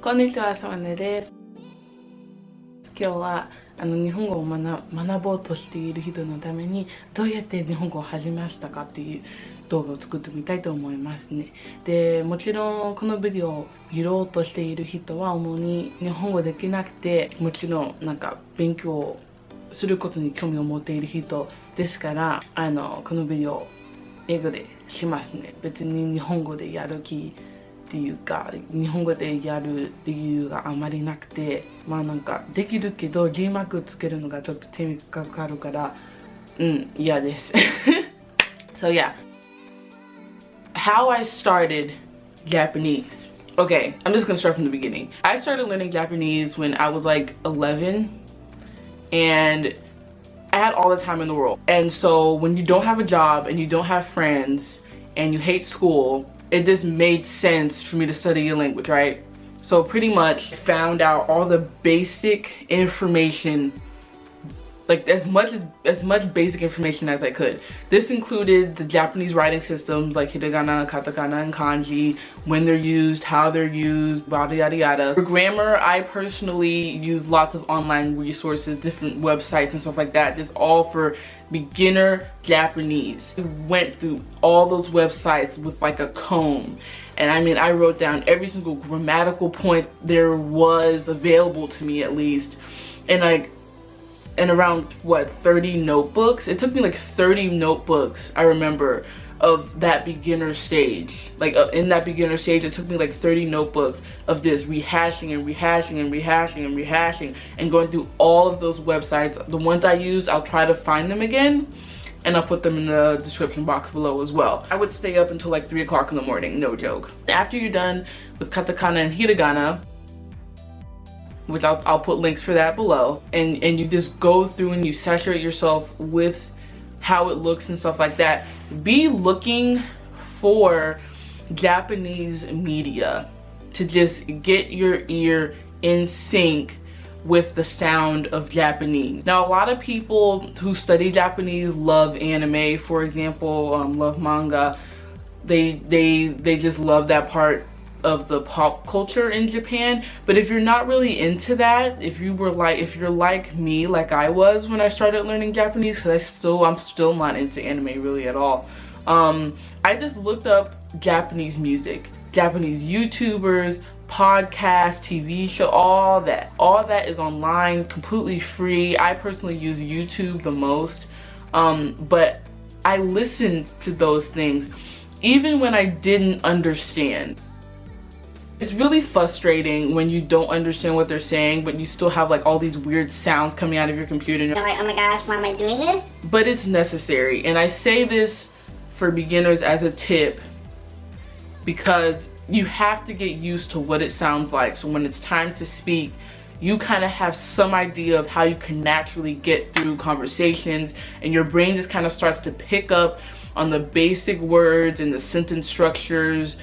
こんにちは、サバネです。今日は日本語を学ぼうとしている人のためにどうやって日本語を始めましたかっていう動画を作ってみたいと思いますね。で、もちろんこのビデオを見ようとしている人は主に日本語できなくて、もちろん勉強することに興味を持っている人ですから、このビデオを英語でしますね。別に日本語でやる気っていうか、日本語でやる理由があまりなくて、できるけど字幕つけるのがちょっと手がかかるから嫌です。So yeah, how I started Japanese. Okay, I'm just gonna start from the beginning. I started learning Japanese when I was like 11 and I had all the time in the world. And so when you don't have a job and you don't have friends and you hate school, it just made sense for me to study a language, right? So pretty much found out all the basic information, like as much basic information as I could. This included the Japanese writing systems like hiragana, katakana, and kanji, when they're used, how they're used, yada yada yada. For grammar, I personally use lots of online resources, different websites and stuff like that, just all for beginner Japanese. I went through all those websites with like a comb, and I wrote down every single grammatical point there was available to me, at least, and around 30 notebooks. It took me like 30 notebooks, I remember, of that beginner stage. In that beginner stage, it took me like 30 notebooks of this rehashing and going through all of those websites. The ones I used, I'll try to find them again and I'll put them in the description box below as well. I would stay up until like 3 o'clock in the morning, no joke. After you're done with katakana and hiragana, which I'll put links for that below, and you just go through and you saturate yourself with how it looks and stuff like that. Be looking for Japanese media to just get your ear in sync with the sound of Japanese. Now, a lot of people who study Japanese love anime, for example, love manga. They just love that part of the pop culture in Japan. But if you're not really into that, if you're like me, like I was when I started learning Japanese, because I'm still not into anime really at all, I just looked up Japanese music, Japanese YouTubers, podcasts, TV show, all that is online, completely free. I personally use YouTube the most, but I listened to those things even when I didn't understand. It's really frustrating when you don't understand what they're saying, but you still have like all these weird sounds coming out of your computer. And you're like, oh my gosh, why am I doing this? But it's necessary. And I say this for beginners as a tip because you have to get used to what it sounds like. So when it's time to speak, you kind of have some idea of how you can naturally get through conversations, and your brain just kind of starts to pick up on the basic words and the sentence structures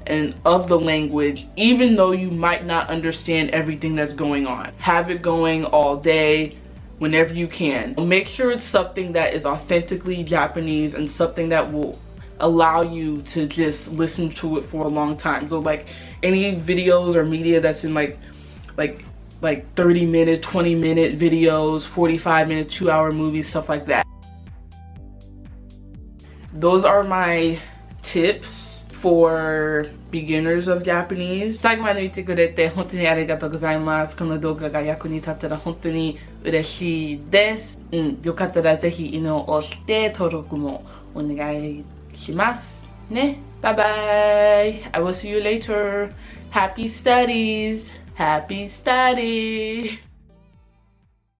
and of the language, even though you might not understand everything that's going on. Have it going all day, whenever you can. Make sure it's something that is authentically Japanese and something that will allow you to just listen to it for a long time. So like any videos or media that's in like 30 minute, 20 minute videos, 45 minute, 2-hour movies, stuff like that. Those are my tips for beginners of Japanese. 最後まで見てくれて本当にありがとうございます。この動画が役に立ったら本当に嬉しいです。よかったらぜひいいねを押して登録もお願いしますね。Bye bye. I will see you later. Happy studies. Happy studies.